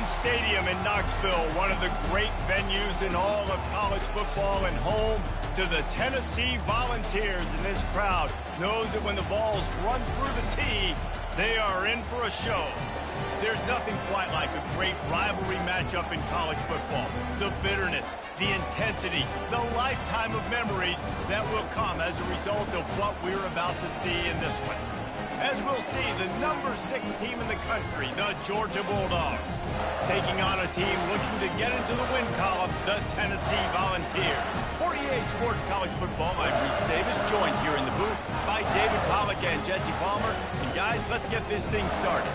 Tenn Stadium in Knoxville, one of the great venues in all of college football and home to the Tennessee Volunteers. And this crowd knows that when the balls run through the tee, they are in for a show. There's nothing quite like a great rivalry matchup in college football. The bitterness, the intensity, the lifetime of memories that will come as a result of what we're about to see in this one. As we'll see, the number 6 team in the country, the Georgia Bulldogs, taking on a team looking to get into the win column, the Tennessee Volunteers. For EA Sports College Football, I'm Reese Davis, joined here in the booth by David Pollack and Jesse Palmer. And guys, let's get this thing started.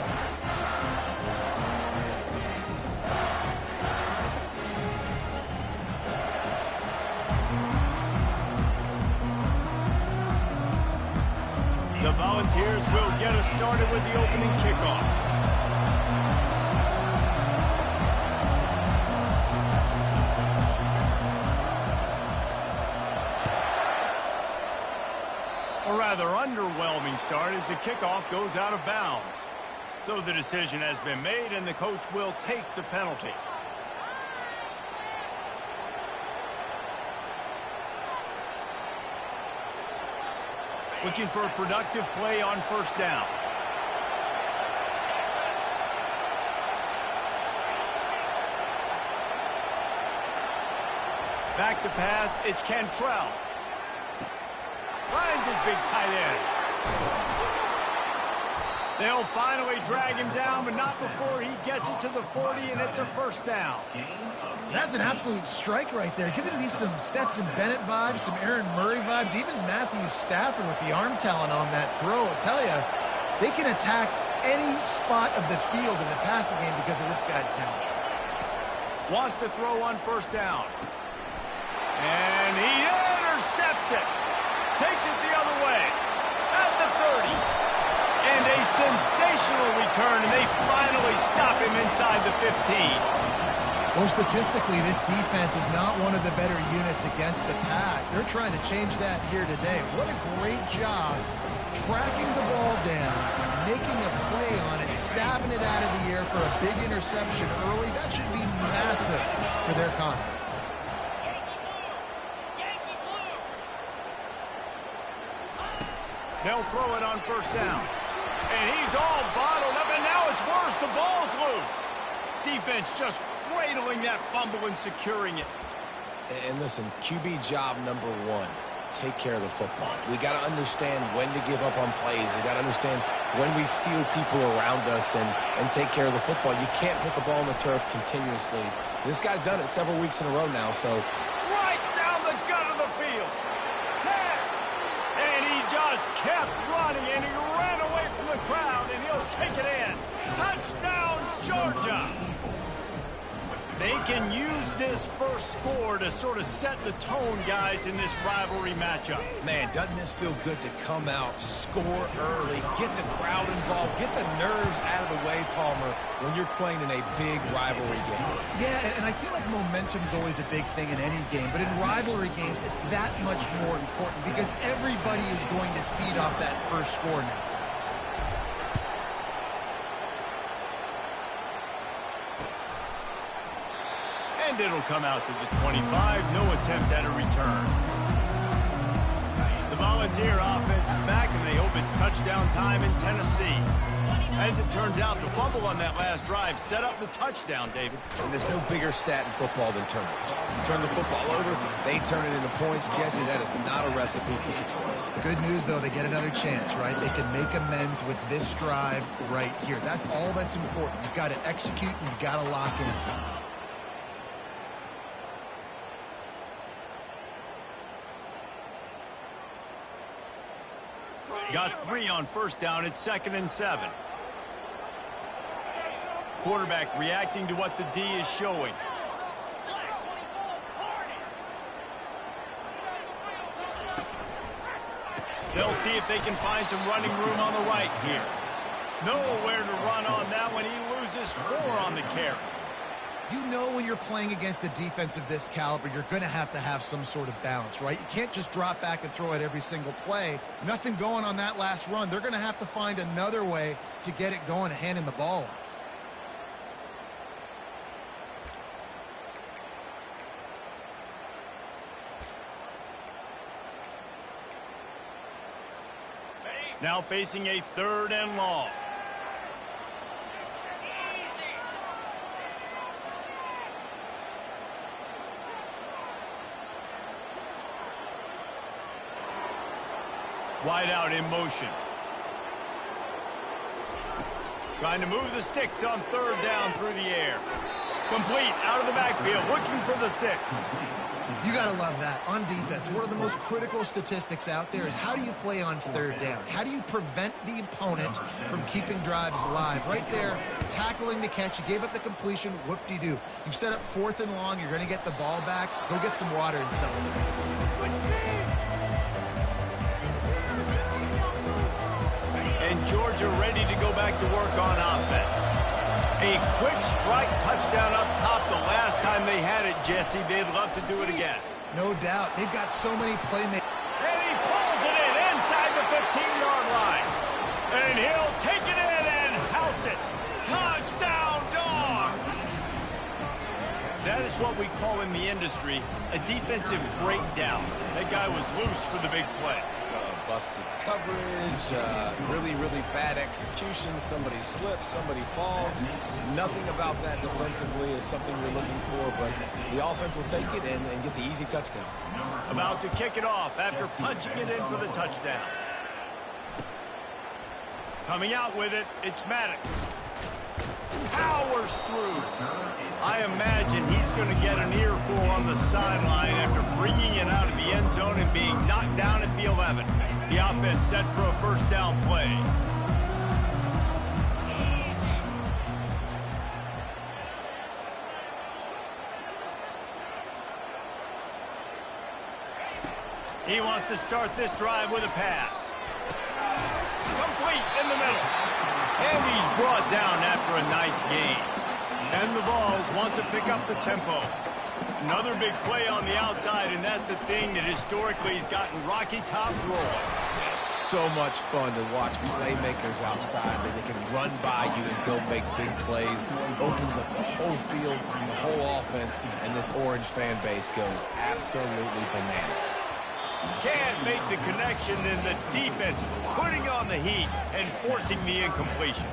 The Volunteers will get us started with the opening kickoff. A rather underwhelming start as the kickoff goes out of bounds. So the decision has been made and the coach will take the penalty. Looking for a productive play on first down. Back to pass, it's Cantrell. Finds his big tight end. They'll finally drag him down, but not before he gets it to the 40, and it's a first down. That's an absolute strike right there. Giving me some Stetson Bennett vibes, some Aaron Murray vibes, even Matthew Stafford with the arm talent on that throw. I'll tell you, they can attack any spot of the field in the passing game because of this guy's talent. Wants to throw on first down. And he intercepts it. Takes it the other way. At the 30. And a sensational return, and they finally stop him inside the 15. Well, statistically, this defense is not one of the better units against the pass. They're trying to change that here today. What a great job tracking the ball down, making a play on it, stabbing it out of the air for a big interception early. That should be massive for their confidence. They'll throw it on first down. And he's all bottled up, and now it's worse. The ball's loose. Defense just cradling that fumble and securing it. And listen, QB job number 1, take care of the football. We got to understand when to give up on plays. We got to understand when we feel people around us and take care of the football. You can't put the ball on the turf continuously. This guy's done it several weeks in a row now, so. Right down the gut of the field. Tenn. And he just kept running, and he ran away from the crowd, and he'll take it in. Touchdown, Georgia. They can use this first score to sort of set the tone, guys, in this rivalry matchup. Man, doesn't this feel good to come out, score early, get the crowd involved, get the nerves out of the way, Palmer, when you're playing in a big rivalry game? Yeah, and I feel like momentum's always a big thing in any game, but in rivalry games, it's that much more important because everybody is going to feed off that first score now. And it'll come out to the 25. No attempt at a return. The Volunteer offense is back, and they hope it's touchdown time in Tennessee. As it turns out, the fumble on that last drive set up the touchdown, David. And there's no bigger stat in football than turnovers. You turn the football over, they turn it into points. Jesse, that is not a recipe for success. Good news, though, they get another chance, right? They can make amends with this drive right here. That's all that's important. You've got to execute, and you've got to lock in. Got 3 on first down. It's 2nd and 7. Quarterback reacting to what the D is showing. They'll see if they can find some running room on the right here. Nowhere to run on that one. He loses 4 on the carry. You know when you're playing against a defense of this caliber, you're going to have some sort of balance, right? You can't just drop back and throw it every single play. Nothing going on that last run. They're going to have to find another way to get it going and handing the ball off. Now facing a 3rd and long. Wide out in motion. Trying to move the sticks on 3rd down through the air. Complete out of the backfield, looking for the sticks. You got to love that. On defense, one of the most critical statistics out there is how do you play on 3rd down? How do you prevent the opponent from keeping drives alive? Right there, tackling the catch. You gave up the completion. Whoop-de-doo. You've set up 4th and long. You're going to get the ball back. Go get some water and celebrate. And Georgia ready to go back to work on offense. A quick strike touchdown up top the last time they had it, Jesse. They'd love to do it again. No doubt. They've got so many playmakers. And he pulls it in inside the 15-yard line. And he'll take it in and house it. Touchdown, Dogs! That is what we call in the industry a defensive breakdown. That guy was loose for the big play. Busted coverage, really bad execution. Somebody slips, somebody falls. Nothing about that defensively is something you're looking for, but the offense will take it and get the easy touchdown. About to kick it off after punching it in for the touchdown. Coming out with it, it's Maddox. Powers through. I imagine he's going to get an earful on the sideline after bringing it out of the end zone and being knocked down at the 11. The offense set for a 1st down play. He wants to start this drive with a pass. Complete in the middle. And he's brought down after a nice gain. And the Vols want to pick up the tempo. Another big play on the outside, and that's the thing that historically has gotten Rocky Top rolling. So much fun to watch playmakers outside that they can run by you and go make big plays. Opens up the whole field, the whole offense, and this Orange fan base goes absolutely bananas. Can't make the connection in the defense, putting on the heat and forcing the incompletion.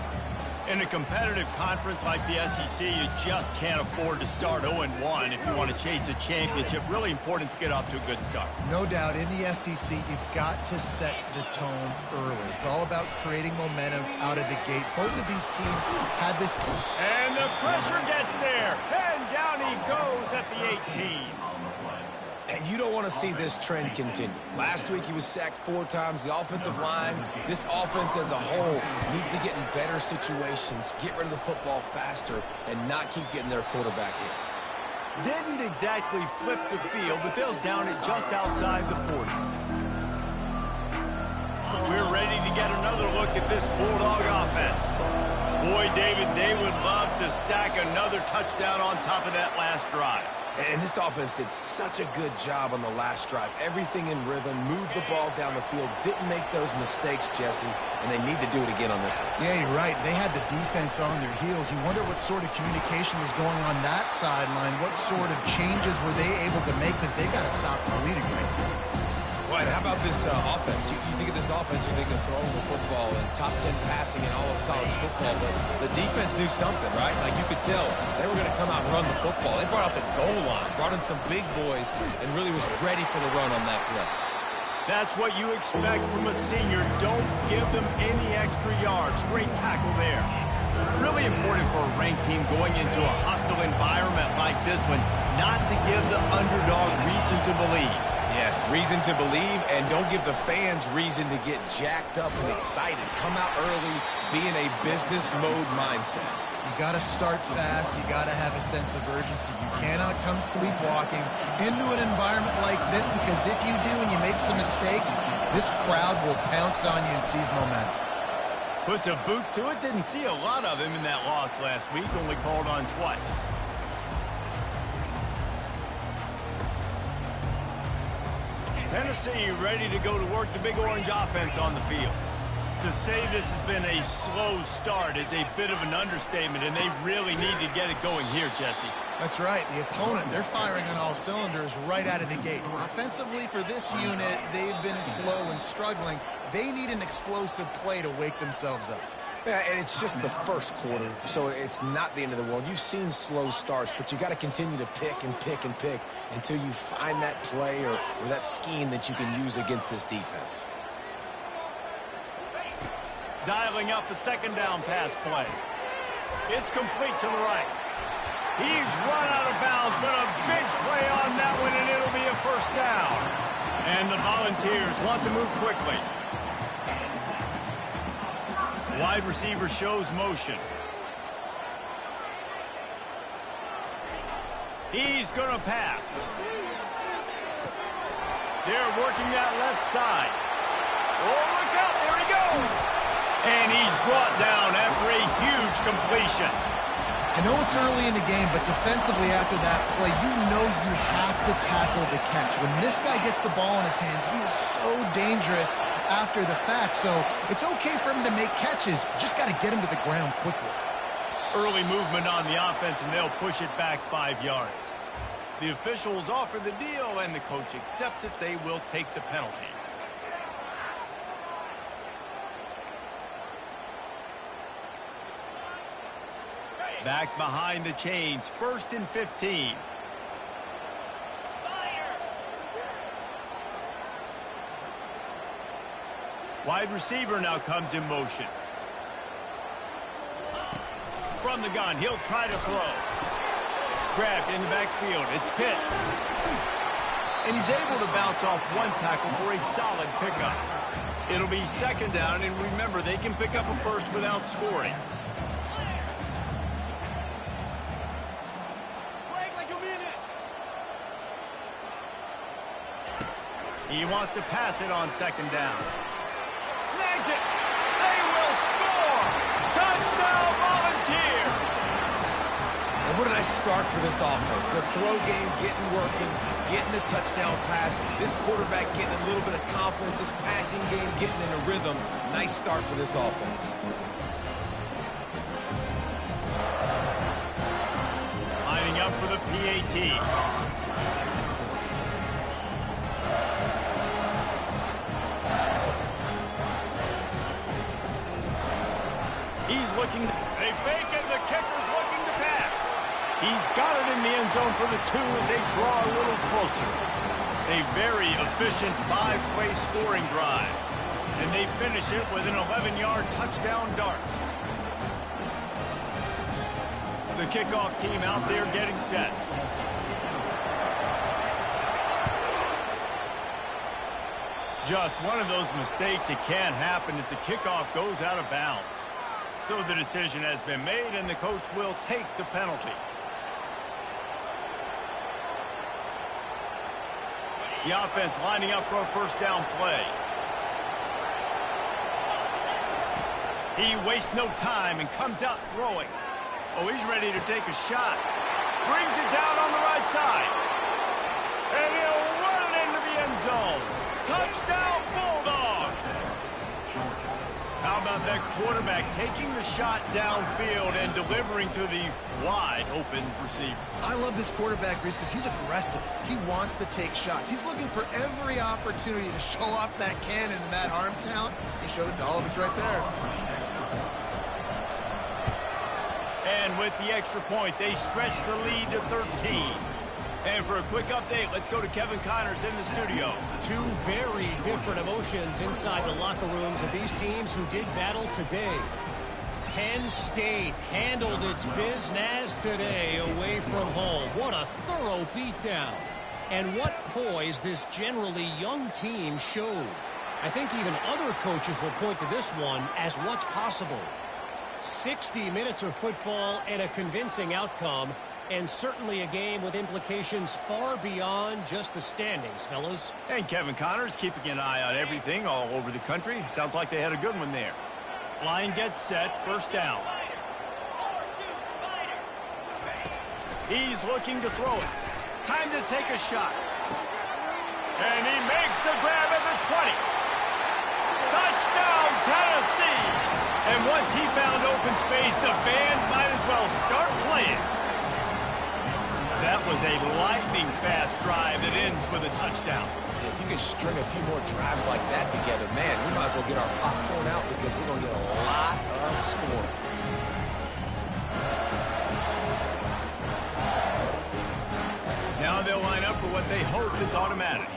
In a competitive conference like the SEC, you just can't afford to start 0-1 if you want to chase a championship. Really important to get off to a good start. No doubt, in the SEC, you've got to set the tone early. It's all about creating momentum out of the gate. Both of these teams had this. And the pressure gets there. And down he goes at the 18. And you don't want to see this trend continue. Last week he was sacked 4 times. The offensive line, this offense as a whole, needs to get in better situations, get rid of the football faster, and not keep getting their quarterback hit. Didn't exactly flip the field, but they'll down it just outside the 40. We're ready to get another look at this Bulldog offense. Boy, David, they would love to stack another touchdown on top of that last drive. And this offense did such a good job on the last drive. Everything in rhythm, moved the ball down the field, didn't make those mistakes, Jesse, and they need to do it again on this one. Yeah, you're right. They had the defense on their heels. You wonder what sort of communication was going on that sideline. What sort of changes were they able to make, because they got to stop the bleeding right now. Right, how about this offense? You think of this offense, you think of throwing the football and top 10 passing in all of college football, but the defense knew something, right? Like you could tell they were going to come out and run the football. They brought out the goal line, brought in some big boys, and really was ready for the run on that play. That's what you expect from a senior. Don't give them any extra yards. Great tackle there. Really important for a ranked team going into a hostile environment like this one, not to give the underdog reason to believe. Yes, reason to believe, and don't give the fans reason to get jacked up and excited. Come out early, be in a business mode mindset. You got to start fast. You got to have a sense of urgency. You cannot come sleepwalking into an environment like this, because if you do and you make some mistakes, this crowd will pounce on you and seize momentum. Puts a boot to it. Didn't see a lot of him in that loss last week. Only called on twice. Tennessee ready to go to work the Big Orange offense on the field. To say this has been a slow start is a bit of an understatement, and they really need to get it going here, Jesse. That's right. The opponent, they're firing on all cylinders right out of the gate. Offensively, for this unit, they've been slow and struggling. They need an explosive play to wake themselves up. Yeah, and it's just the first quarter, so it's not the end of the world. You've seen slow starts, but you got to continue to pick and pick and pick until you find that play or that scheme that you can use against this defense. Dialing up a second down pass play. It's complete to the right. He's run out of bounds, but a big play on that one, and it'll be a first down. And the Volunteers want to move quickly. Wide receiver shows motion. He's going to pass. They're working that left side. Oh, look out. There he goes. And he's brought down after a huge completion. I know it's early in the game, but defensively after that play, you know you have to tackle the catch. When this guy gets the ball in his hands, he is so dangerous after the fact. So it's okay for him to make catches. Just got to get him to the ground quickly. Early movement on the offense, and they'll push it back 5 yards. The officials offer the deal, and the coach accepts it. They will take the penalty. Back behind the chains, 1st and 15. Wide receiver now comes in motion. From the gun, he'll try to throw. Grabbed in the backfield, it's Pitts. And he's able to bounce off one tackle for a solid pickup. It'll be second down, and remember, they can pick up a first without scoring. He wants to pass it on second down. Snags it. They will score. Touchdown, Volunteer. And what did I start for this offense? The throw game getting working, getting the touchdown pass. This quarterback getting a little bit of confidence. This passing game getting in a rhythm. Nice start for this offense. Lining up for the PAT. He's looking, they fake it, the kicker's looking to pass. He's got it in the end zone for the 2 as they draw a little closer. A very efficient 5-play scoring drive. And they finish it with an 11-yard touchdown dart. The kickoff team out there getting set. Just one of those mistakes that can happen as the kickoff goes out of bounds. So the decision has been made, and the coach will take the penalty. The offense lining up for a first down play. He wastes no time and comes out throwing. Oh, he's ready to take a shot. Brings it down on the right side. And he'll run it into the end zone. Touchdown, Bulldogs! How about that quarterback taking the shot downfield and delivering to the wide-open receiver? I love this quarterback, Reese, because he's aggressive. He wants to take shots. He's looking for every opportunity to show off that cannon and that arm talent. He showed it to all of us right there. And with the extra point, they stretch the lead to 13. And for a quick update, let's go to Kevin Connors in the studio. Two very different emotions inside the locker rooms of these teams who did battle today. Penn State handled its business today away from home. What a thorough beatdown. And what poise this generally young team showed. I think even other coaches will point to this one as what's possible. 60 minutes of football and a convincing outcome. And certainly a game with implications far beyond just the standings, fellas. And Kevin Connors keeping an eye on everything all over the country. Sounds like they had a good one there. Line gets set, first down. He's looking to throw it. Time to take a shot. And he makes the grab at the 20. Touchdown, Tennessee! And once he found open space, the band might as well start playing. that was a lightning-fast drive that ends with a touchdown. If you can string a few more drives like that together, man, we might as well get our popcorn out because we're going to get a lot of scoring. Now they'll line up for what they hope is automatic.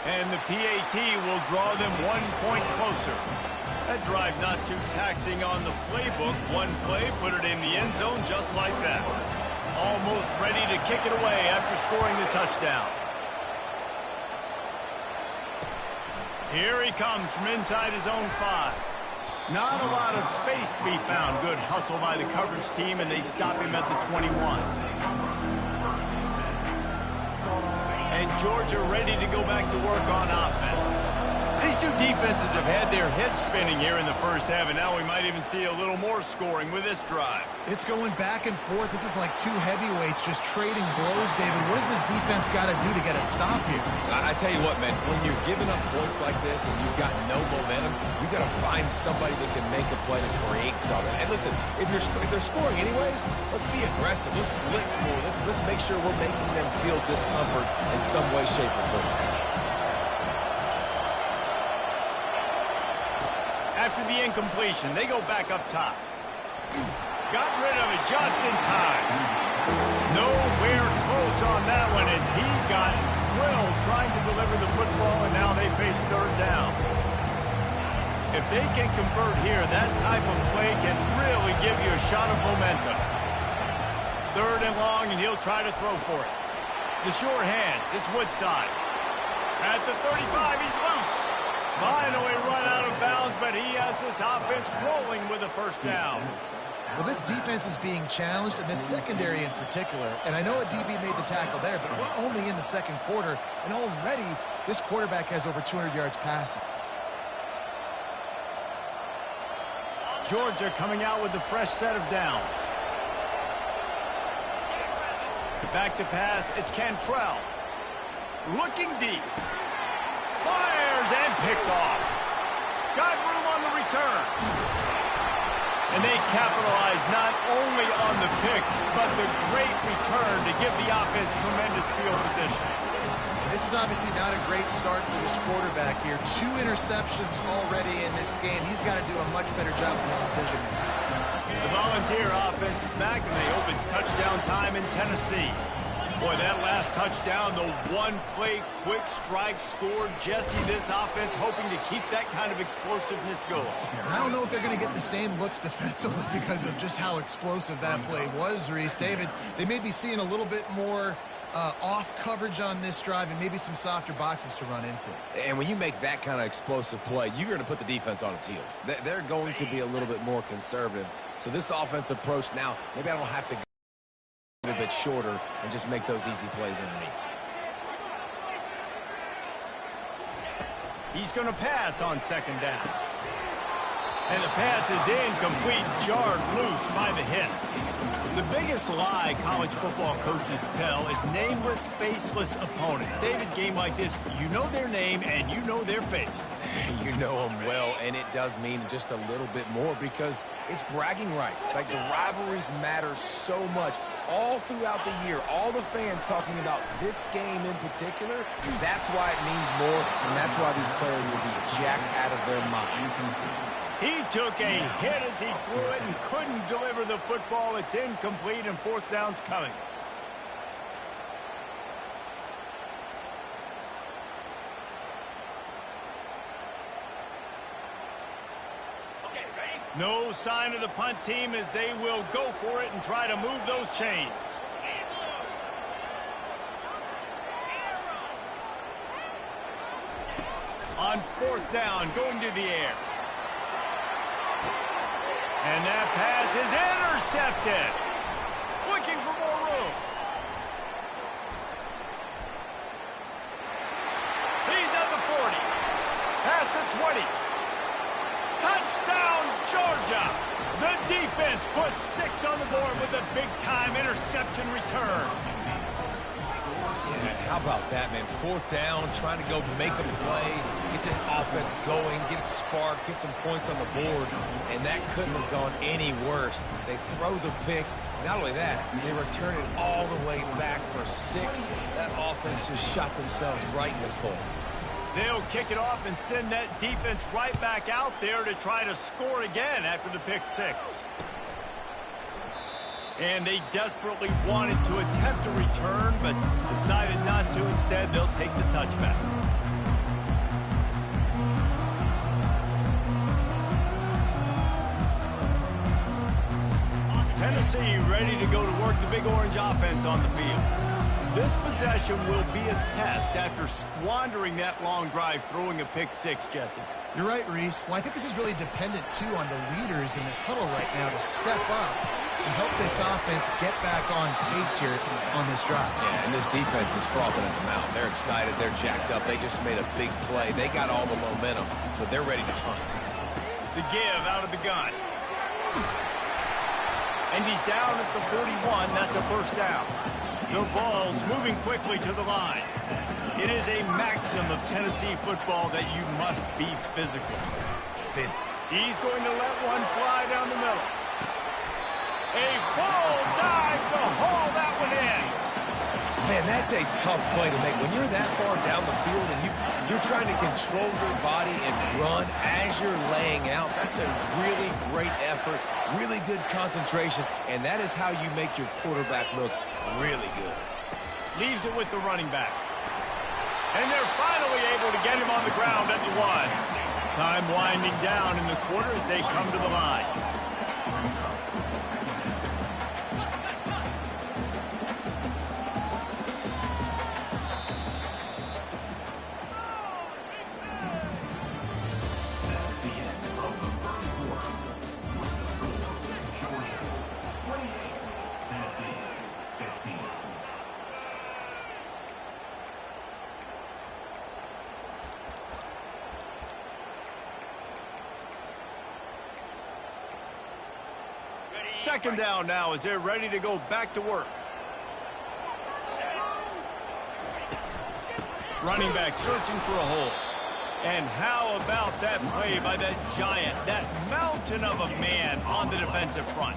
And the PAT will draw them 1 point closer. That drive not too taxing on the playbook. One play, put it in the end zone just like that. Almost ready to kick it away after scoring the touchdown. Here he comes from inside his own 5. Not a lot of space to be found. Good hustle by the coverage team, and they stop him at the 21. And Georgia ready to go back to work on offense. These two defenses have had their heads spinning here in the first half, and now we might even see a little more scoring with this drive. It's going back and forth. This is like two heavyweights just trading blows, David. What does this defense got to do to get a stop here? I tell you what, man, when you're giving up points like this and you've got no momentum, you've got to find somebody that can make a play to create something. And listen, if they're scoring anyways, let's be aggressive. Let's blitz more. Let's make sure we're making them feel discomfort in some way, shape, or form. After the incompletion, they go back up top. Got rid of it just in time. Nowhere close on that one as he got drilled trying to deliver the football, and now they face third down. If they can convert here, that type of play can really give you a shot of momentum. Third and long, and he'll try to throw for it. The short hands, it's Woodside. At the 35, he's loose. Finally run out of bounds, but he has this offense rolling with a first down. Well, this defense is being challenged, and the secondary in particular. And I know a DB made the tackle there, but we're only in the second quarter, and already this quarterback has over 200 yards passing. Georgia coming out with a fresh set of downs. Back to pass, it's Cantrell. Looking deep. Fires and picked off. Got room on the return. And they capitalize not only on the pick, but the great return to give the offense tremendous field position. This is obviously not a great start for this quarterback here. 2 interceptions already in this game. He's got to do a much better job with his decision. The Volunteer offense is back, and they hope it's touchdown time in Tennessee. Boy, that last touchdown, the one-play quick strike scored. Jesse, this offense hoping to keep that kind of explosiveness going. I don't know if they're going to get the same looks defensively because of just how explosive that play was, Reese. David, they may be seeing a little bit more off coverage on this drive and maybe some softer boxes to run into. And when you make that kind of explosive play, you're going to put the defense on its heels. They're going to be a little bit more conservative. So this offense approach now, maybe I don't have to go a little bit shorter and just make those easy plays underneath. He's going to pass on second down. And the pass is incomplete, jarred loose by the hit. The biggest lie college football coaches tell is nameless, faceless opponent. David, game like this, you know their name and you know their face. You know them well, and it does mean just a little bit more because it's bragging rights. Like, the rivalries matter so much all throughout the year. All the fans talking about this game in particular, that's why it means more, and that's why these players will be jacked out of their minds. He took a hit as he threw it and couldn't deliver the football. It's incomplete, and fourth down's coming. No sign of the punt team as they will go for it and try to move those chains. On fourth down, going to the air. And that pass is intercepted. Looking for more room. He's at the 40. Past the 20. Touchdown, Georgia. The defense puts 6 on the board with a big-time interception return. Yeah, how about that, man? Fourth down, trying to go make a play, get this offense going, get it sparked, get some points on the board, and that couldn't have gone any worse. They throw the pick. Not only that, they return it all the way back for 6. That offense just shot themselves right in the foot. They'll kick it off and send that defense right back out there to try to score again after the pick 6. And they desperately wanted to attempt a return, but decided not to. Instead, they'll take the touchback. Tennessee ready to go to work the Big Orange offense on the field. This possession will be a test after squandering that long drive throwing a pick 6, Jesse. You're right, Reese. Well, I think this is really dependent, too, on the leaders in this huddle right now to step up and help this offense get back on pace here on this drive. Yeah, and this defense is frothing at the mouth. They're excited. They're jacked up. They just made a big play. They got all the momentum, so they're ready to hunt. The give out of the gun. And he's down at the 41. That's a first down. The Vols moving quickly to the line. It is a maxim of Tennessee football that you must be physical. He's going to let one fly down the middle. A full dive to haul that one in. Man, that's a tough play to make. When you're that far down the field and you're trying to control your body and run as you're laying out, that's a really great effort, really good concentration, and that is how you make your quarterback look really good. Leaves it with the running back. And they're finally able to get him on the ground at the 1. Time winding down in the quarter as they come to the line. Second down now as they're ready to go back to work. Running back searching for a hole. And how about that play by that giant, that mountain of a man on the defensive front?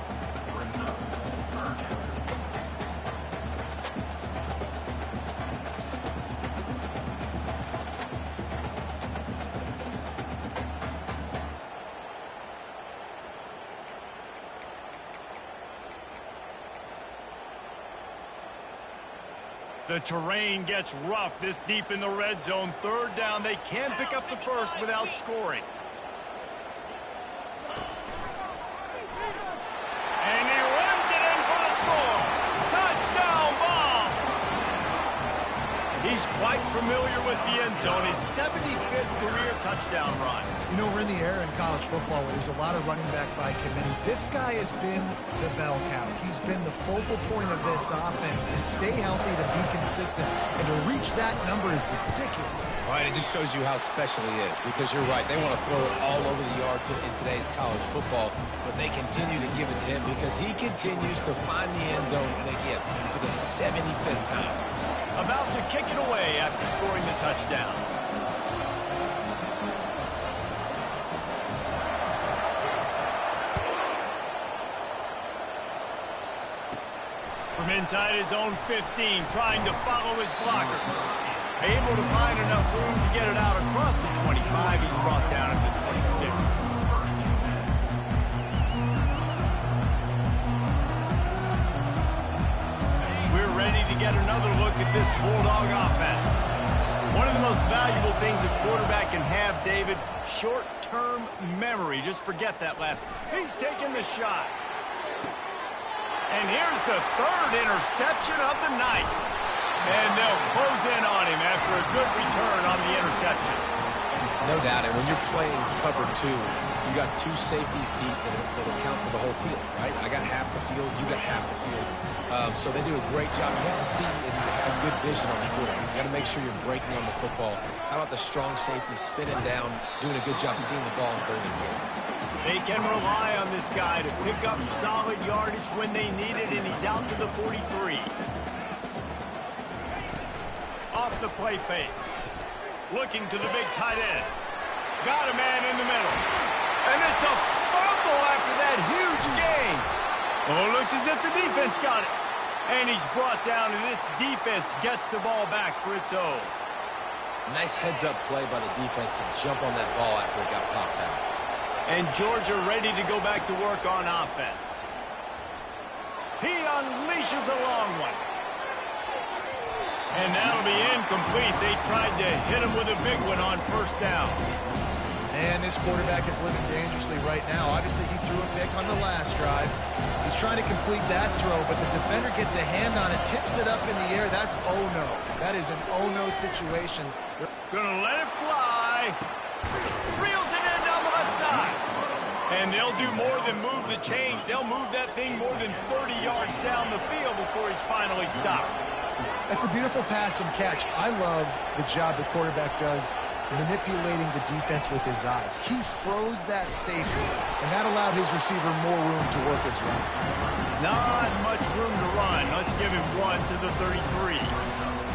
The terrain gets rough this deep in the red zone. Third down, they can pick up the first without scoring. And he runs it in for the score. Touchdown ball. He's quite familiar with the end zone. His 75th career touchdown run. You know, we're in the era in college football where there's a lot of running back by committee. This guy has been the bell cow. He's been the focal point of this offense. To stay healthy, to be consistent, and to reach that number is ridiculous. Right, it just shows you how special he is, because you're right. They want to throw it all over the yard in today's college football, but they continue to give it to him because he continues to find the end zone, and again, for the 75th time. About to kick it away after scoring the touchdown. From inside his own 15, trying to follow his blockers. Able to find enough room to get it out across the 25. He's brought down at the 26. We're ready to get another look at this Bulldog offense. One of the most valuable things a quarterback can have, David, short-term memory. Just forget that last. He's taking the shot. And here's the third interception of the night. And they'll close in on him after a good return on the interception. No doubt, and when you're playing cover 2, you got 2 safeties deep that account for the whole field, right? I got half the field, you got half the field. So they do a great job. You have to see and have good vision on the quarterback. You got to make sure you're breaking on the football. How about the strong safety spinning down, doing a good job seeing the ball in third and goal? They can rely on this guy to pick up solid yardage when they need it, and he's out to the 43. the play fake. Looking to the big tight end. Got a man in the middle. And it's a fumble after that huge gain. Oh, looks as if the defense got it. And he's brought down, and this defense gets the ball back for its own. Nice heads-up play by the defense to jump on that ball after it got popped out. And Georgia ready to go back to work on offense. He unleashes a long one. And that'll be incomplete. They tried to hit him with a big one on first down. And this quarterback is living dangerously right now. Obviously, he threw a pick on the last drive. He's trying to complete that throw, but the defender gets a hand on it, tips it up in the air. That's oh-no. That is an oh-no situation. Gonna let it fly. Reels it in down the left side. And they'll do more than move the chains. They'll move that thing more than 30 yards down the field before he's finally stopped. That's a beautiful pass and catch. I love the job the quarterback does manipulating the defense with his eyes. He froze that safety, and that allowed his receiver more room to work his run. Not much room to run. Let's give him one to the 33.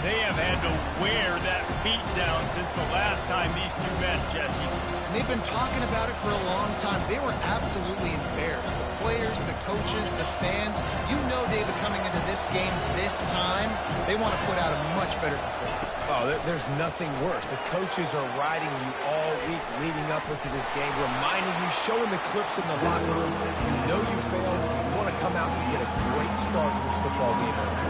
They have had to wear that beat down since the last time these two met, Jesse. And they've been talking about it for a long time. They were absolutely embarrassed. The players, the coaches, the fans. You know, David, coming into this game this time, they want to put out a much better performance. Oh, there's nothing worse. The coaches are riding you all week leading up into this game, reminding you, showing the clips in the locker room. You know you failed. You want to come out and get a great start in this football game early.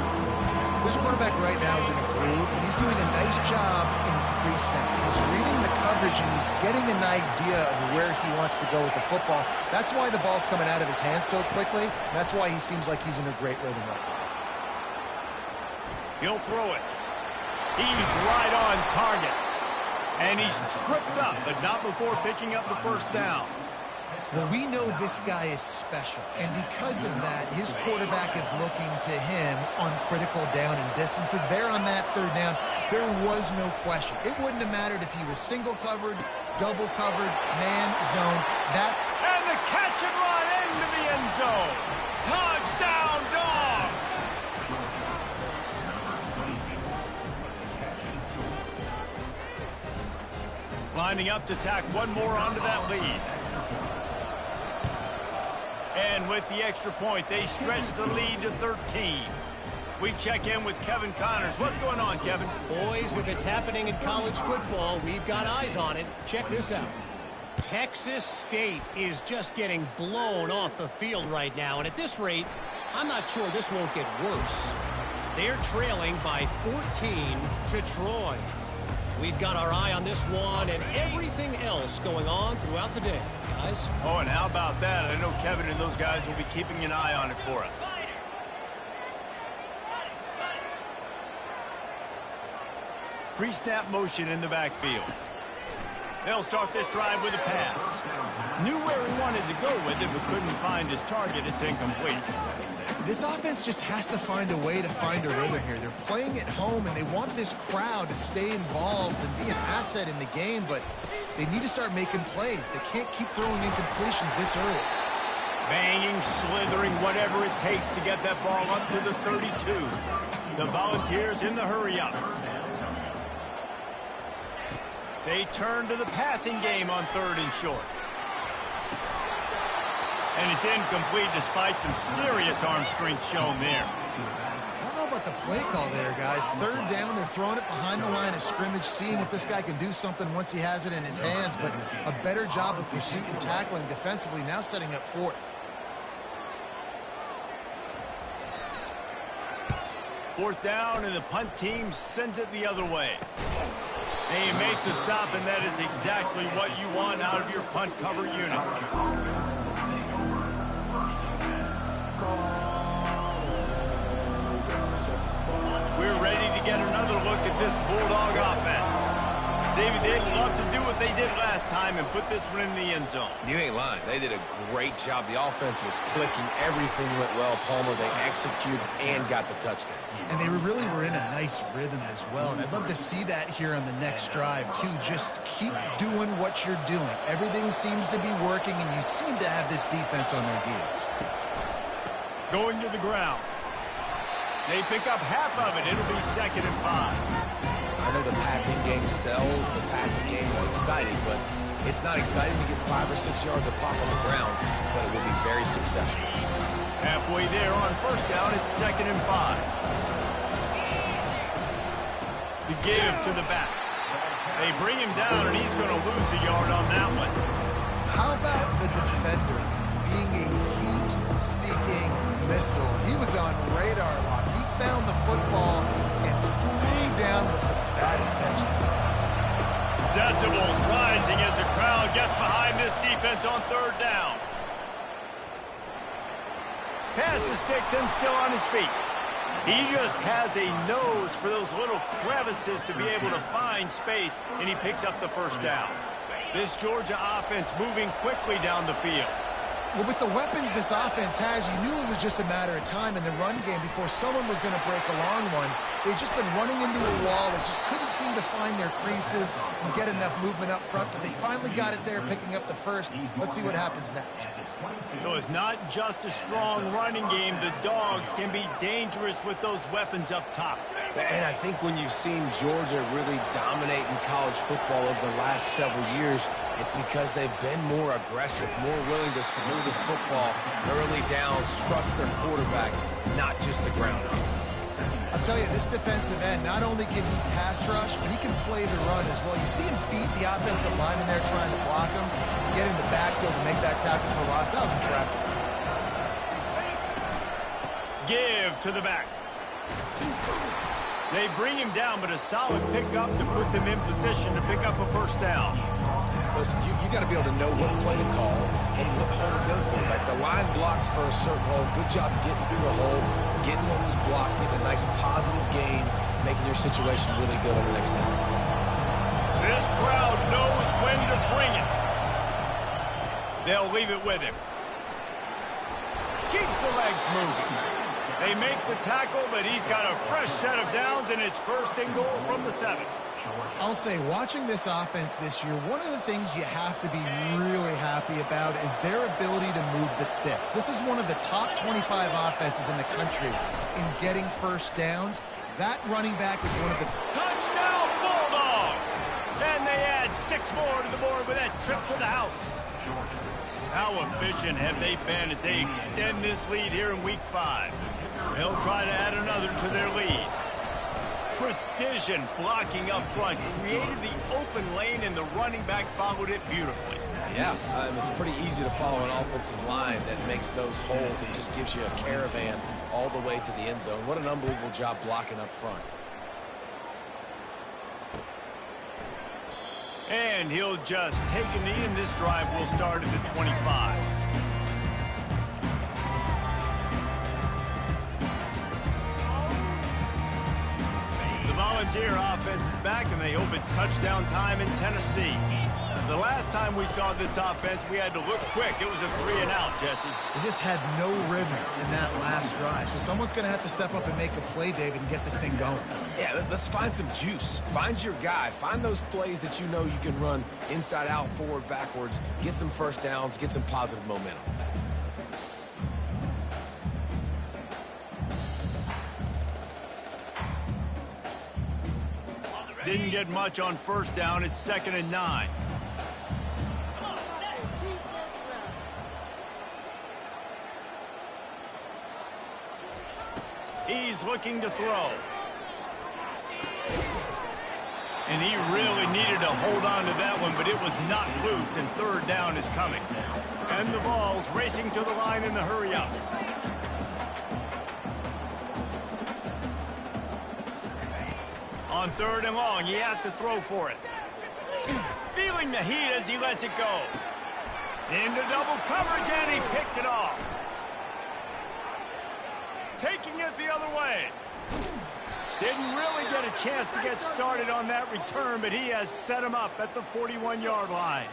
This quarterback right now is in a groove, and he's doing a nice job in pre-snap. He's reading the coverage, and he's getting an idea of where he wants to go with the football. That's why the ball's coming out of his hands so quickly, and that's why he seems like he's in a great rhythm right now. He'll throw it. He's right on target. And he's tripped up, but not before picking up the first down. Well, we know this guy is special, and because of that, his quarterback is looking to him on critical down and distances. There on that third down, there was no question. It wouldn't have mattered if he was single covered, double covered, man, zone. And the catch and run into the end zone. Touchdown, Dogs! Lining up to tack one more onto that lead. And with the extra point, they stretch the lead to 13. We check in with Kevin Connors. What's going on, Kevin? Boys, if it's happening in college football, we've got eyes on it. Check this out. Texas State is just getting blown off the field right now. And at this rate, I'm not sure this won't get worse. They're trailing by 14 to Troy. We've got our eye on this one and everything else going on throughout the day, guys. Oh, and how about that? I know Kevin and those guys will be keeping an eye on it for us. Pre-snap motion in the backfield. They'll start this drive with a pass. Knew where he wanted to go with it, but couldn't find his target. It's incomplete. This offense just has to find a way to find a rhythm here. They're playing at home, and they want this crowd to stay involved and be an asset in the game, but they need to start making plays. They can't keep throwing incompletions this early. Banging, slithering, whatever it takes to get that ball up to the 32. The Volunteers in the hurry-up. They turn to the passing game on third and short. And it's incomplete despite some serious arm strength shown there. I don't know about the play call there, guys. Third down, they're throwing it behind the line of scrimmage, seeing if this guy can do something once he has it in his hands, but a better job of pursuit and tackling defensively, now setting up fourth. Fourth down, and the punt team sends it the other way. They make the stop, and that is exactly what you want out of your punt cover unit. We're ready to get another look at this Bulldog offense. David, they'd love to do what they did last time and put this one in the end zone. You ain't lying. They did a great job. The offense was clicking. Everything went well, Palmer. They executed and got the touchdown. And they really were in a nice rhythm as well. And I'd love to see that here on the next drive, too. Just keep doing what you're doing. Everything seems to be working, and you seem to have this defense on their heels. Going to the ground. They pick up half of it. It'll be 2nd and 5. I know the passing game sells, the passing game is exciting, but it's not exciting to get 5 or 6 yards of pop on the ground, but it will be very successful. Halfway there on first down, it's 2nd and 5. The give to the back. They bring him down, and he's going to lose a yard on that one. How about the defender being a heat-seeking missile? He was on radar lock. He found the football and flew down with some bad intentions. Decibels rising as the crowd gets behind this defense on 3rd down. Pass the sticks and still on his feet. He just has a nose for those little crevices to be able to find space, and he picks up the 1st down. This Georgia offense moving quickly down the field. Well, with the weapons this offense has, you knew it was just a matter of time in the run game before someone was going to break a long one. They've just been running into a wall. They just couldn't seem to find their creases and get enough movement up front, but they finally got it there, picking up the 1st. Let's see what happens next. So it's not just a strong running game. The Dogs can be dangerous with those weapons up top. And I think when you've seen Georgia really dominate in college football over the last several years, it's because they've been more aggressive, more willing to throw the football early downs, trust their quarterback, not just the ground up. I'll tell you, this defensive end, not only can he pass rush, but he can play the run as well. You see him beat the offensive lineman there trying to block him, get in the backfield and make that tackle for loss. That was impressive. Give to the back. They bring him down, but a solid pickup to put them in position to pick up a 1st down. Listen, you got to be able to know what play to call and what hole to go through. Like the line blocks for a certain hole. Good job getting through the hole, getting what was blocked, getting a nice positive gain, making your situation really good on the next down. This crowd knows when to bring it. They'll leave it with him. Keeps the legs moving. They make the tackle, but he's got a fresh set of downs, and it's 1st and goal from the 7. I'll say, watching this offense this year, one of the things you have to be really happy about is their ability to move the sticks. This is one of the top 25 offenses in the country in getting 1st downs. That running back is one of the... Touchdown, Bulldogs! And they add 6 more to the board with that trip to the house. How efficient have they been as they extend this lead here in Week 5? They'll try to add another to their lead. Precision blocking up front created the open lane, and the running back followed it beautifully. Yeah, it's pretty easy to follow an offensive line that makes those holes and just gives you a caravan all the way to the end zone. What an unbelievable job blocking up front. And he'll just take a knee, and this drive will start at the 25. Volunteer offense is back, and they hope it's touchdown time in Tennessee. The last time we saw this offense, we had to look quick. It was a 3-and-out, Jesse. They just had no rhythm in that last drive. So someone's going to have to step up and make a play, David, and get this thing going. Yeah, let's find some juice. Find your guy. Find those plays that you know you can run inside out, forward, backwards. Get some 1st downs. Get some positive momentum. Didn't get much on 1st down. It's 2nd and 9. He's looking to throw. And he really needed to hold on to that one, but it was not loose, and 3rd down is coming. And the ball's racing to the line in the hurry up. On 3rd and long, he has to throw for it. Feeling the heat as he lets it go. Into double coverage, and he picked it off. Taking it the other way. Didn't really get a chance to get started on that return, but he has set him up at the 41-yard line.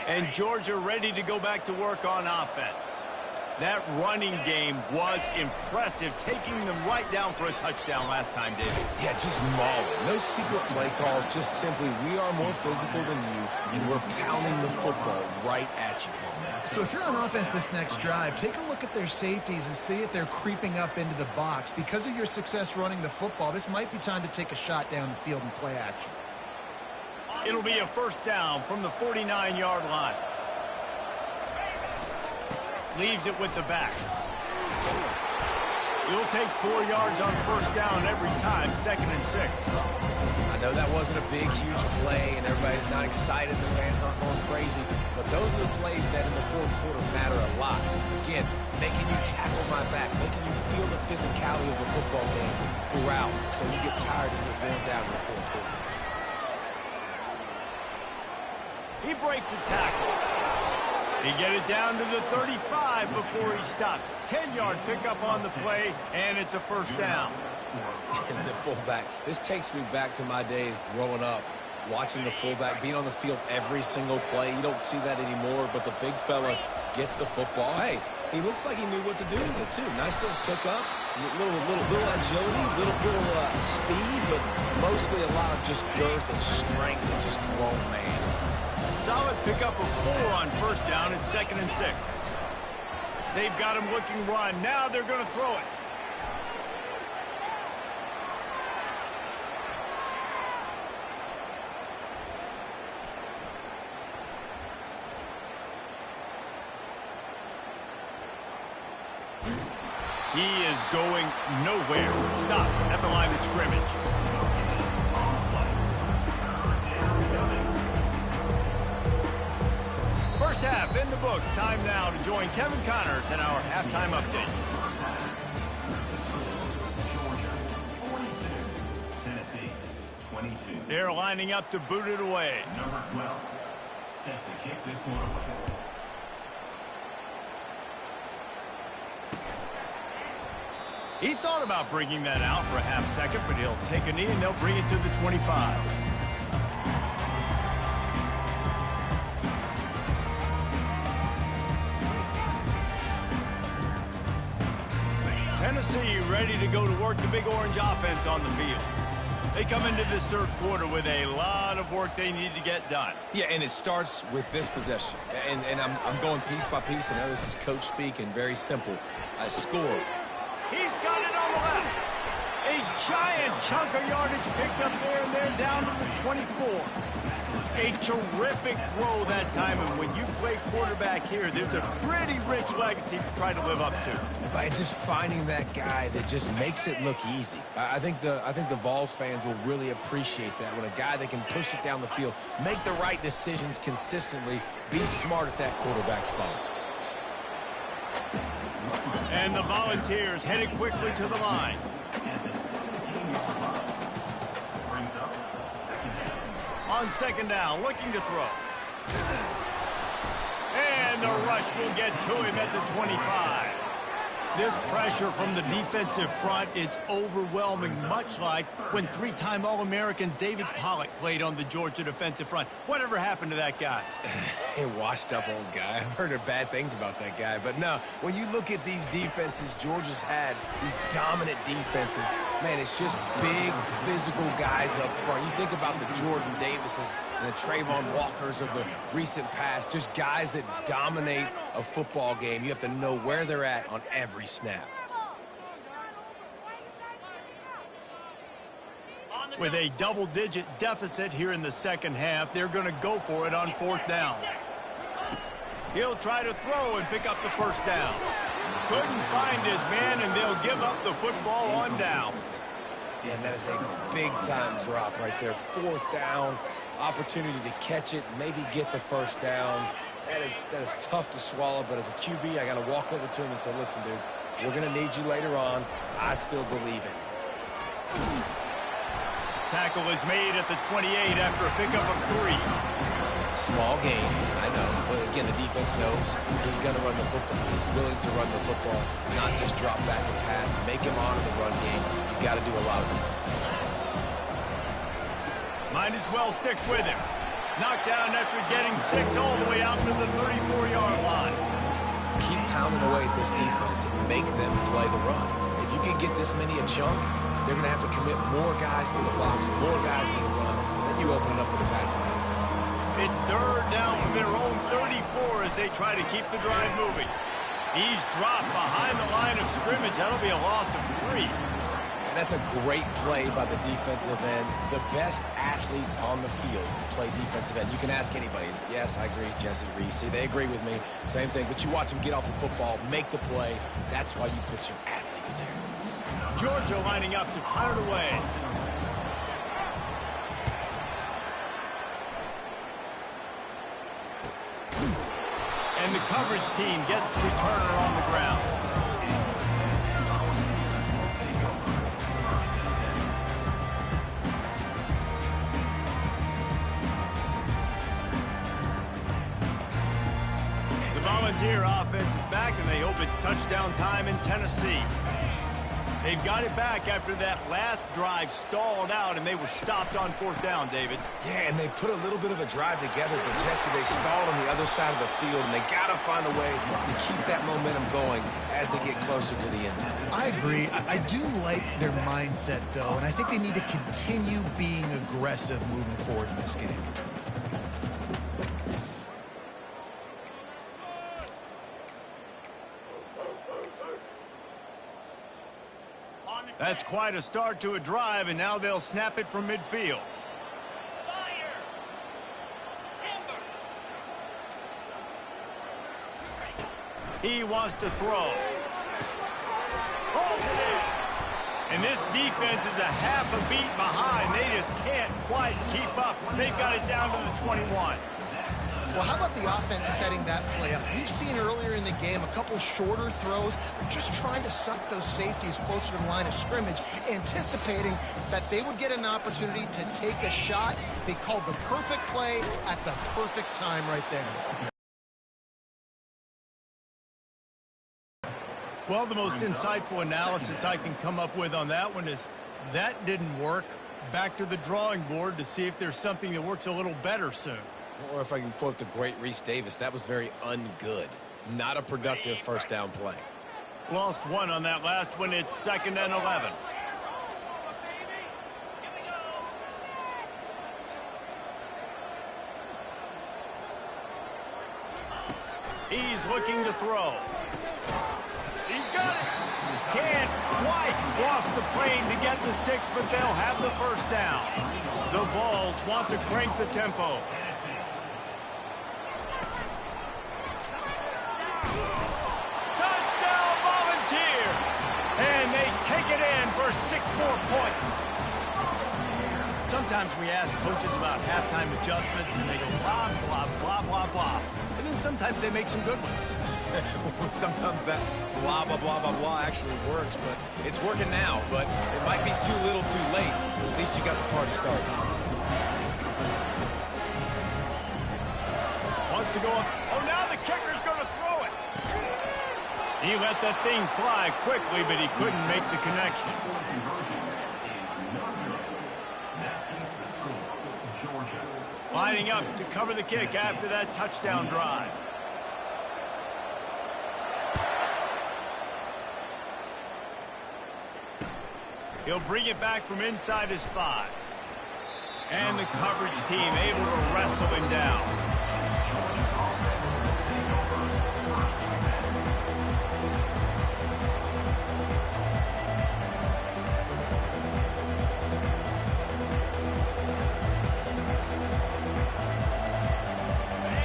And Georgia ready to go back to work on offense. That running game was impressive, taking them right down for a touchdown last time, David. Yeah, just mauling. No secret play calls, just simply we are more physical than you, and we're pounding the football right at you, Paul. So if you're on offense this next drive, take a look at their safeties and see if they're creeping up into the box. Because of your success running the football, this might be time to take a shot down the field and play action. It'll be a first down from the 49-yard line. Leaves it with the back. He'll take 4 yards on first down every time, 2nd and 6. I know that wasn't a big, huge play, and everybody's not excited. The fans aren't going crazy. But those are the plays that in the fourth quarter matter a lot. Again, making you tackle my back, making you feel the physicality of the football game throughout, so you get tired and get worn down in the fourth quarter. He breaks a tackle. He get it down to the 35 before he stopped. 10-yard pickup on the play, and it's a first down. And the fullback. This takes me back to my days growing up, watching the fullback being on the field every single play. You don't see that anymore, but the big fella gets the football. Hey, he looks like he knew what to do with it, too. Nice little pickup, little agility, little speed, but mostly a lot of just girth and strength and just grown man. Solid pickup of 4 on first down at 2nd and 6. They've got him looking run. Now they're going to throw it. He is going nowhere. Stop at the line of scrimmage. First half in the books. Time now to join Kevin Connors in our halftime update. Tennessee, 22. They're lining up to boot it away. Number 12, set to kick this one away. He thought about bringing that out for a half second, but he'll take a knee and they'll bring it to the 25. Tennessee ready to go to work the Big Orange offense on the field. They come into this third quarter with a lot of work they need to get done. Yeah, and it starts with this possession. And I'm going piece by piece. I know this is coach speak and very simple. I score. He's got it on the left. A giant chunk of yardage picked up there, and they're down to the 24. A terrific throw that time, and when you play quarterback here, there's a pretty rich legacy to try to live up to. By just finding that guy that just makes it look easy. I think the Vols fans will really appreciate that, when a guy that can push it down the field, make the right decisions consistently, be smart at that quarterback spot. And the Volunteers headed quickly to the line. On second down, looking to throw. And the rush will get to him at the 25. This pressure from the defensive front is overwhelming, much like when three-time All-American David Pollock played on the Georgia defensive front. Whatever happened to that guy? A washed-up old guy. I've heard bad things about that guy. But no, when you look at these defenses Georgia's had, these dominant defenses, man, it's just big, physical guys up front. You think about the Jordan Davises and the Trayvon Walkers of the recent past, just guys that dominate a football game. You have to know where they're at on every snap. With a double-digit deficit here in the second half, they're going to go for it on fourth down. He'll try to throw and pick up the first down. Couldn't find his man, and they'll give up the football on downs. Yeah, and that is a big-time drop right there. Fourth down, opportunity to catch it, maybe get the first down. That is tough to swallow, but as a QB, I got to walk over to him and say, listen, dude, we're going to need you later on. I still believe it. Tackle is made at the 28 after a pickup of 3. Small game, I know. But again, the defense knows he's going to run the football. He's willing to run the football, not just drop back and pass. Make him honor the run game. You got to do a lot of this. Might as well stick with him. Knocked down after getting 6 all the way out to the 34-yard line. Keep pounding away at this defense and make them play the run. If you can get this many a chunk, they're going to have to commit more guys to the box, more guys to the run. Then you open it up for the passing game. It's third down from their own 34 as they try to keep the drive moving. He's dropped behind the line of scrimmage. That'll be a loss of 3. And that's a great play by the defensive end. The best athletes on the field play defensive end. You can ask anybody. Yes, I agree, Jesse Reese. See, they agree with me. Same thing. But you watch them get off the football, make the play. That's why you put your athletes there. Georgia lining up to punt it away. And the coverage team gets the returner on the ground. The Volunteer offense is back, and they hope it's touchdown time in Tennessee. They've got it back after that last drive stalled out, and they were stopped on 4th down, David. Yeah, and they put a little bit of a drive together, but Jesse, they stalled on the other side of the field, and they got to find a way to keep that momentum going as they get closer to the end zone. I agree. I do like their mindset, though, and I think they need to continue being aggressive moving forward in this game. That's quite a start to a drive, and now they'll snap it from midfield. He wants to throw. And this defense is a half a beat behind. They just can't quite keep up. They've got it down to the 21. Well, how about the offense setting that play up? We've seen earlier in the game a couple shorter throws. They're just trying to suck those safeties closer to the line of scrimmage, anticipating that they would get an opportunity to take a shot. They called the perfect play at the perfect time right there. Well, the most insightful analysis I can come up with on that one is that didn't work. Back to the drawing board to see if there's something that works a little better soon. Or if I can quote the great Reese Davis, that was very ungood. Not a productive first down play. Lost one on that last one. It's 2nd and 11. He's looking to throw. He's got it. Can't quite cross the plane to get the 6, but they'll have the first down. The Vols want to crank the tempo. Touchdown, Volunteer! And they take it in for 6 more points. Sometimes we ask coaches about halftime adjustments, and they go blah, blah, blah, blah, blah. And then sometimes they make some good ones. Sometimes that blah, blah, blah, blah, blah actually works, but it's working now. But it might be too little too late. At least you got the party started. Wants to go up. Oh, now the kicker's going to throw it. He let that thing fly quickly, but he couldn't make the connection. Lining up to cover the kick after that touchdown drive. He'll bring it back from inside his 5. And the coverage team able to wrestle him down.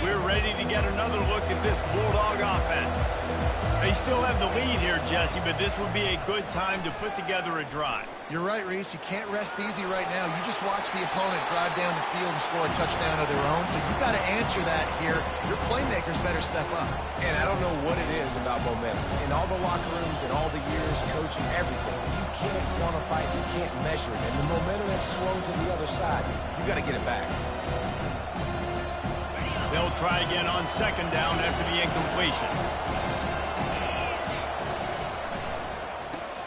We're ready to get another look at this Bulldog offense. They still have the lead here, Jesse, but this would be a good time to put together a drive. You're right, Reese. You can't rest easy right now. You just watch the opponent drive down the field and score a touchdown of their own, so you've got to answer that here. Your playmakers better step up. And I don't know what it is about momentum. In all the locker rooms, in all the years, coaching, everything, you can't quantify it, you can't measure it. And the momentum has swung to the other side. You got to get it back. They'll try again on 2nd down after the incompletion.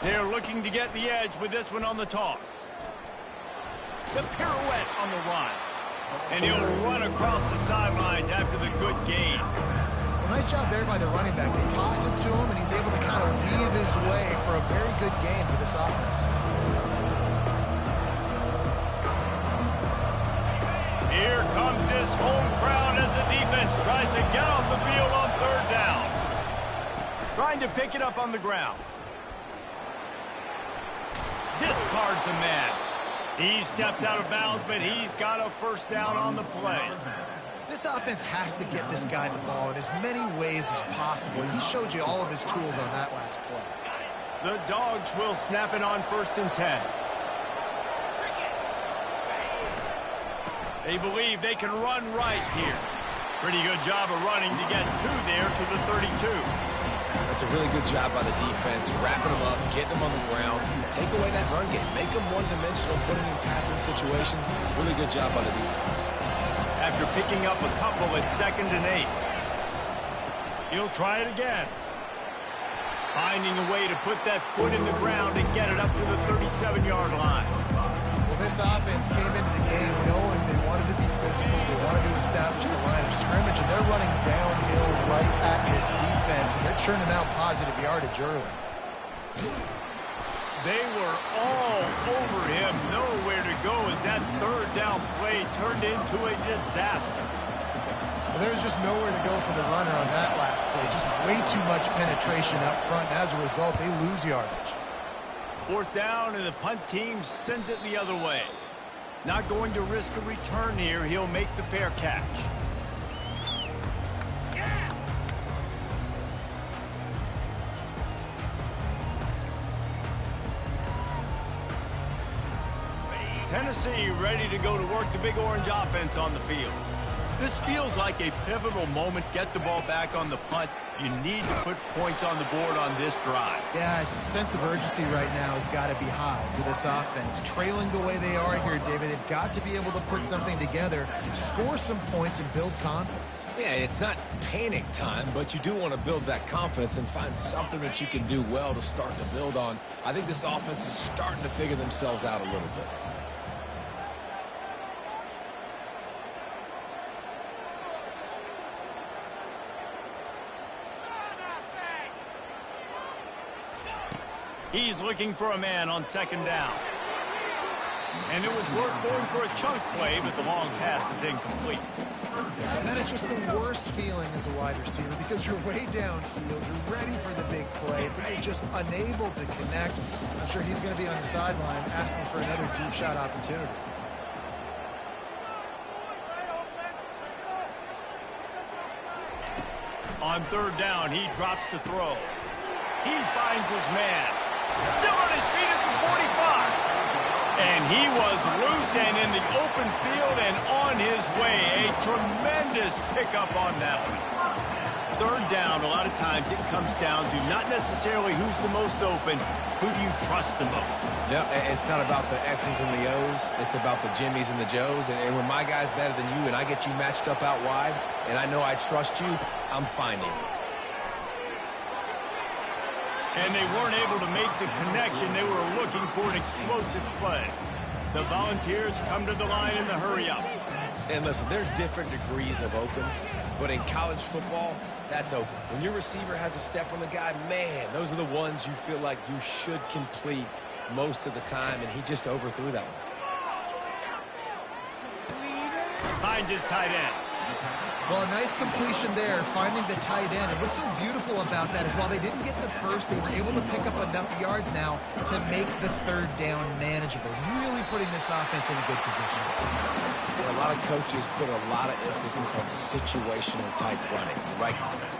They're looking to get the edge with this one on the toss. The pirouette on the run. And he'll run across the sidelines after the good gain. Nice job there by the running back. They toss it to him, and he's able to kind of weave his way for a very good game for this offense. Here comes this home crowd as the defense tries to get off the field on third down. Trying to pick it up on the ground. Discards a man. He steps out of bounds, but he's got a first down on the play. This offense has to get this guy the ball in as many ways as possible. He showed you all of his tools on that last play. The Dogs will snap it on 1st and 10. They believe they can run right here. Pretty good job of running to get there to the 32. That's a really good job by the defense, wrapping them up, getting them on the ground, take away that run game, make them one-dimensional, put them in passing situations. Really good job by the defense. After picking up a couple at 2nd and 8. He'll try it again. Finding a way to put that foot in the ground and get it up to the 37-yard line. Well, this offense came into the game knowing they wanted to be physical, they wanted to establish the line of scrimmage, and they're running downhill right at this defense, and they're churning out positive yardage early. They were all over him, nowhere to go as that third down play turned into a disaster. Well, there was just nowhere to go for the runner on that last play. Just way too much penetration up front, and as a result, they lose yardage. 4th down, and the punt team sends it the other way. Not going to risk a return here. He'll make the fair catch. Tennessee ready to go to work the Big Orange offense on the field. This feels like a pivotal moment. Get the ball back on the punt. You need to put points on the board on this drive. Yeah, its sense of urgency right now has got to be high for this offense. Trailing the way they are here, David, they've got to be able to put something together, score some points, and build confidence. Yeah, it's not panic time, but you do want to build that confidence and find something that you can do well to start to build on. I think this offense is starting to figure themselves out a little bit. He's looking for a man on 2nd down. And it was worth going for a chunk play, but the long pass is incomplete. That is just the worst feeling as a wide receiver because you're way downfield, you're ready for the big play, but you're just unable to connect. I'm sure he's going to be on the sideline asking for another deep shot opportunity. On 3rd down, he drops to throw. He finds his man. Still on his feet at the 45. And he was loose and in the open field and on his way. A tremendous pickup on that one. 3rd down, a lot of times it comes down to not necessarily who's the most open, who do you trust the most? Yep, it's not about the X's and the O's. It's about the Jimmies and the Joes. And when my guy's better than you and I get you matched up out wide and I know I trust you, I'm finding you. And they weren't able to make the connection. They were looking for an explosive play. The Volunteers come to the line in the hurry up. And listen, there's different degrees of open, but in college football, that's open. When your receiver has a step on the guy, man, those are the ones you feel like you should complete most of the time, and he just overthrew that one. Finds his tight end. Well, a nice completion there, finding the tight end. And what's so beautiful about that is while they didn't get the first, they were able to pick up enough yards now to make the 3rd down manageable, really putting this offense in a good position. And a lot of coaches put a lot of emphasis on situational type running, right?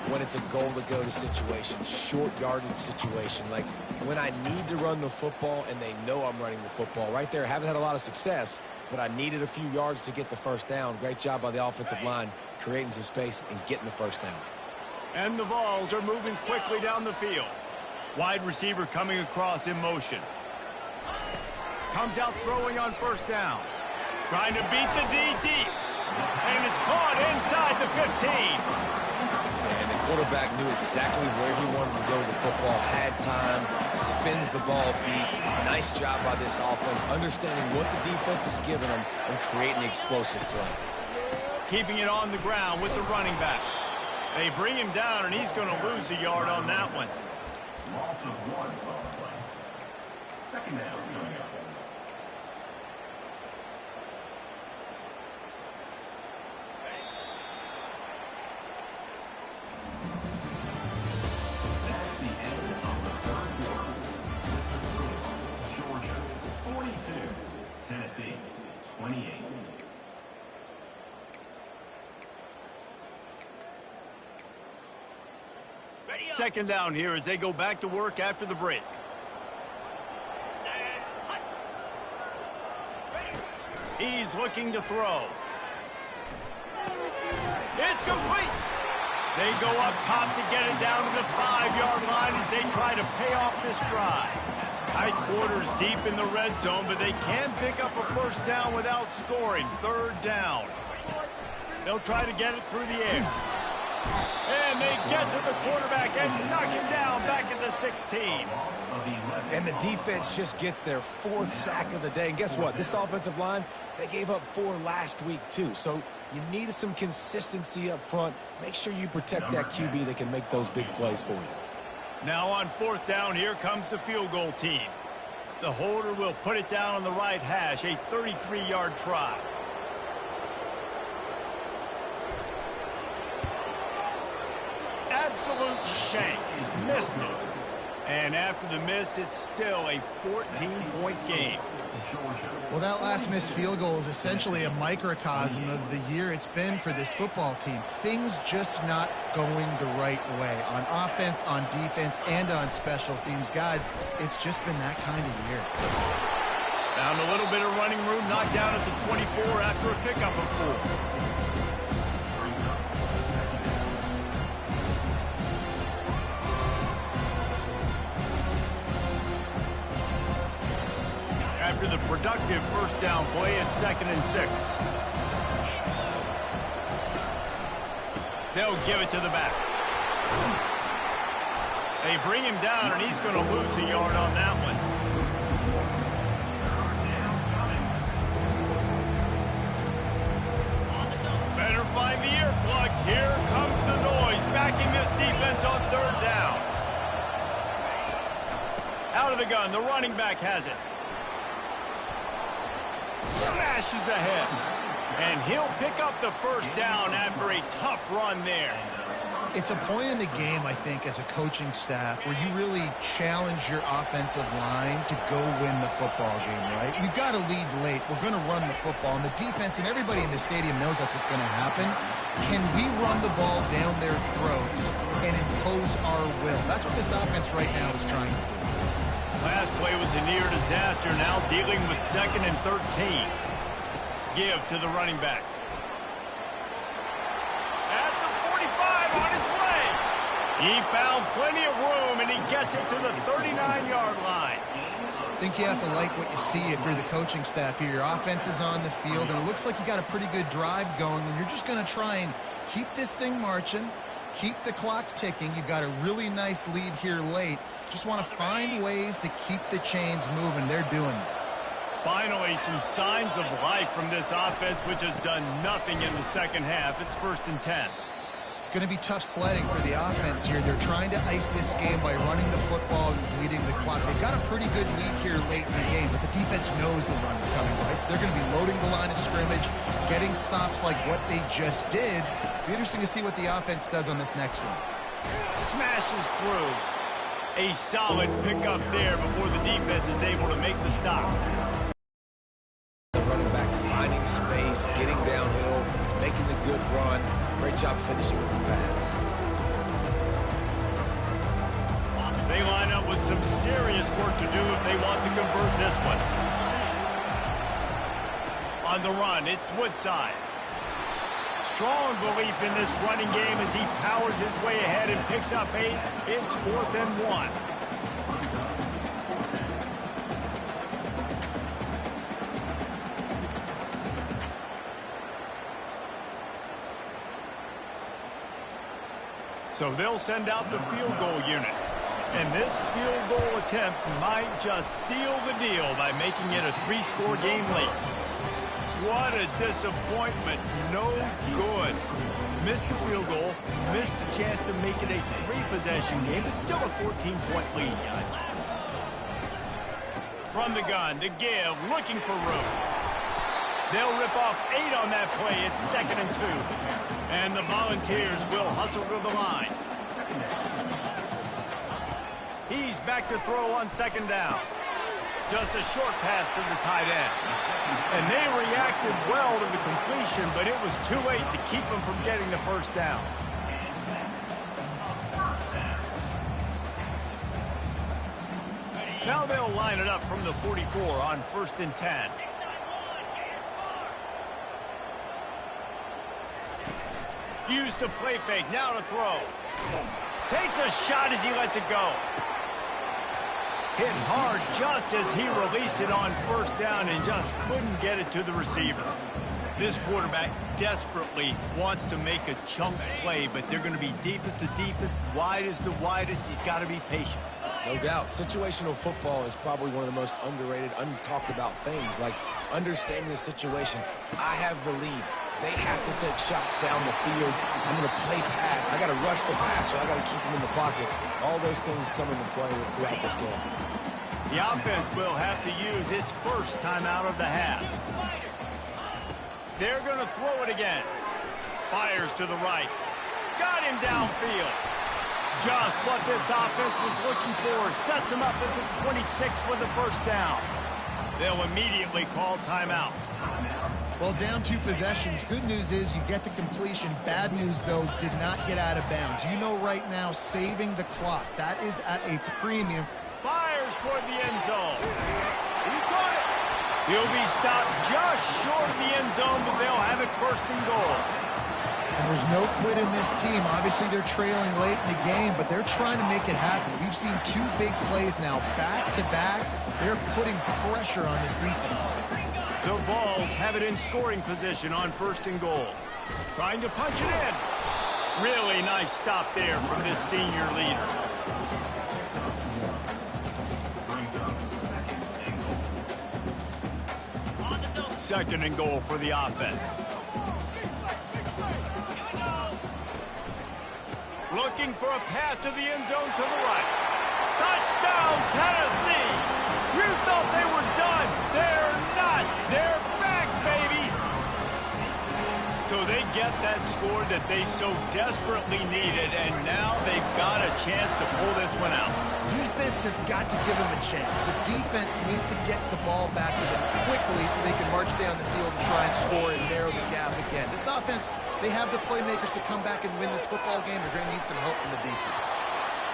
When it's a goal-to-go situation, short yardage situation, like when I need to run the football and they know I'm running the football. Right there, haven't had a lot of success, but I needed a few yards to get the first down. Great job by the offensive line, creating some space and getting the first down. And the Vols are moving quickly down the field. Wide receiver coming across in motion. Comes out throwing on 1st down. Trying to beat the D deep. And it's caught inside the 15. And the quarterback knew exactly where he wanted to go with the football, had time, spins the ball deep. Nice job by this offense, understanding what the defense is giving them and creating the explosive play. Keeping it on the ground with the running back. They bring him down, and he's going to lose a yard on that one. Loss of 1 on the play. Second down coming up. That's the end of the third quarter. With the score, Georgia 42, Tennessee 28. Second down here as they go back to work after the break. He's looking to throw. It's complete. They go up top to get it down to the 5-yard line as they try to pay off this drive. Tight quarters deep in the red zone, but they can pick up a first down without scoring. Third down. They'll try to get it through the air. And they get to the quarterback and knock him down back at the 16. And the defense just gets their 4th sack of the day. And guess what? This offensive line, they gave up 4 last week too. So you need some consistency up front. Make sure you protect that QB that can make those big plays for you. Now on 4th down, here comes the field goal team. The holder will put it down on the right hash, a 33-yard try. Absolute shank. Missed it. And after the miss, it's still a 14-point game. Well, that last missed field goal is essentially a microcosm of the year it's been for this football team. Things just not going the right way on offense, on defense, and on special teams. Guys, it's just been that kind of year. Found a little bit of running room, knocked down at the 24 after a pickup of 4. After the productive first down play, it's 2nd and 6. They'll give it to the back. They bring him down, and he's going to lose a yard on that one. Better find the earplugs. Here comes the noise, backing this defense on 3rd down. Out of the gun, the running back has it. Smashes ahead. And he'll pick up the first down after a tough run there. It's a point in the game, I think, as a coaching staff where you really challenge your offensive line to go win the football game, right? We've got to lead late. We're going to run the football. And the defense and everybody in the stadium knows that's what's going to happen. Can we run the ball down their throats and impose our will? That's what this offense right now is trying to do. Last play was a near disaster, now dealing with 2nd and 13. Give to the running back. At the 45, on his way. He found plenty of room, and he gets it to the 39-yard line. I think you have to like what you see if you're the coaching staff here. Your offense is on the field, and it looks like you got a pretty good drive going, and you're just going to try and keep this thing marching, keep the clock ticking. You've got a really nice lead here late. Just want to find ways to keep the chains moving. They're doing that. Finally, some signs of life from this offense, which has done nothing in the second half. It's 1st and 10. It's going to be tough sledding for the offense here. They're trying to ice this game by running the football and bleeding the clock. They've got a pretty good lead here late in the game, but the defense knows the run's coming, right? So they're going to be loading the line of scrimmage, getting stops like what they just did. Be interesting to see what the offense does on this next one. Smashes through. A solid pickup there before the defense is able to make the stop. The running back finding space, getting downhill, making the good run. Great job finishing with his pads. They line up with some serious work to do if they want to convert this one. On the run, it's Woodside. Strong belief in this running game as he powers his way ahead and picks up 8. It's 4th and 1. So they'll send out the field goal unit. And this field goal attempt might just seal the deal by making it a 3-score game late. What a disappointment. No good. Missed the field goal, missed the chance to make it a 3-possession game. It's still a 14-point lead, guys. From the gun to give, looking for room. They'll rip off 8 on that play. It's 2nd and 2. And the Volunteers will hustle to the line. He's back to throw on 2nd down. Just a short pass to the tight end. And they reacted well to the completion, but it was too late to keep them from getting the first down. Now they'll line it up from the 44 on 1st and 10. Use the play fake, now to throw. Takes a shot as he lets it go. Hit hard just as he released it on 1st down and just couldn't get it to the receiver. This quarterback desperately wants to make a chunk play, but they're going to be deepest to deepest, widest to widest. He's got to be patient. No doubt. Situational football is probably one of the most underrated, untalked about things, like understanding the situation. I have the lead. They have to take shots down the field. I'm going to play pass. I got to rush the passer. I got to keep him in the pocket. All those things come into play throughout this game. The offense will have to use its first timeout of the half. They're going to throw it again. Fires to the right. Got him downfield. Just what this offense was looking for. Sets him up at the 26 with the first down. They'll immediately call timeout. Well, down 2 possessions. Good news is you get the completion. Bad news, though, did not get out of bounds. You know right now, saving the clock. That is at a premium. Fires toward the end zone. He caught it. He'll be stopped just short of the end zone, but they'll have it 1st and goal. And there's no quit in this team. Obviously, they're trailing late in the game, but they're trying to make it happen. We've seen 2 big plays now, back-to-back. They're putting pressure on this defense. The Vols have it in scoring position on 1st and goal. Trying to punch it in. Really nice stop there from this senior leader. Second and goal for the offense. Looking for a path to the end zone to the right. Touchdown, Tennessee! You thought they were done. They're not. They're back, baby. So they get that score that they so desperately needed, and now they've got a chance to pull this one out. Defense has got to give them a chance. The defense needs to get the ball back to them quickly so they can march down the field and try and score and narrow the gap again. This offense, they have the playmakers to come back and win this football game. They're going to need some help from the defense.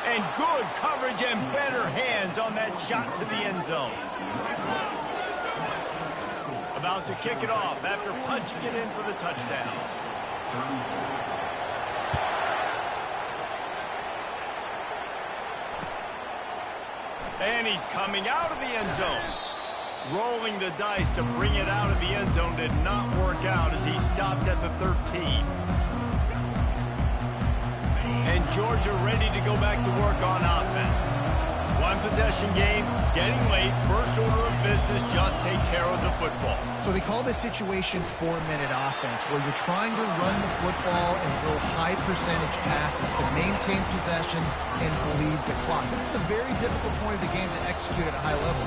And good coverage and better hands on that shot to the end zone. About to kick it off after punching it in for the touchdown. And he's coming out of the end zone. Rolling the dice to bring it out of the end zone did not work out as he stopped at the 13. And Georgia ready to go back to work on offense. 1-possession game, getting late. First order of business, just take care of the football. So they call this situation 4-minute offense, where you're trying to run the football and throw high percentage passes to maintain possession and bleed the clock. This is a very difficult point of the game to execute at a high level.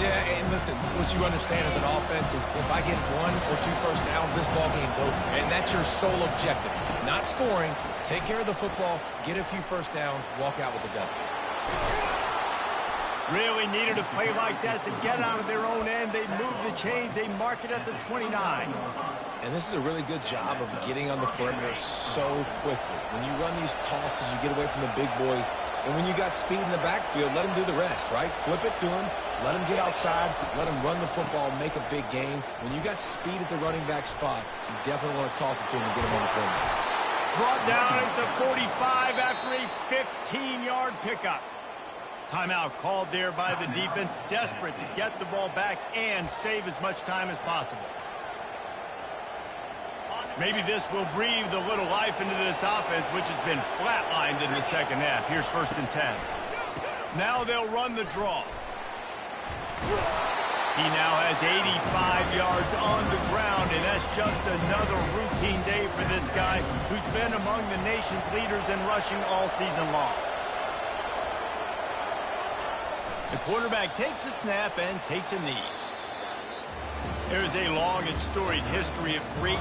Yeah, and listen, what you understand as an offense is if I get 1 or 2 first downs, this ball game's over. And that's your sole objective. Not scoring, take care of the football, get a few first downs, walk out with the W. Really needed a play like that to get out of their own end. They move the chains. They mark it at the 29. And this is a really good job of getting on the perimeter so quickly. When you run these tosses, you get away from the big boys. And when you got speed in the backfield, let them do the rest, right? Flip it to them. Let them get outside. Let them run the football, make a big game. When you got speed at the running back spot, you definitely want to toss it to them and get them on the perimeter. Brought down at the 45 after a 15-yard pickup. Timeout called there by the defense, desperate to get the ball back and save as much time as possible. Maybe this will breathe a little life into this offense, which has been flatlined in the second half. Here's 1st and 10. Now they'll run the draw. He now has 85 yards on the ground, and that's just another routine day for this guy who's been among the nation's leaders in rushing all season long. The quarterback takes a snap and takes a knee. There's a long and storied history of great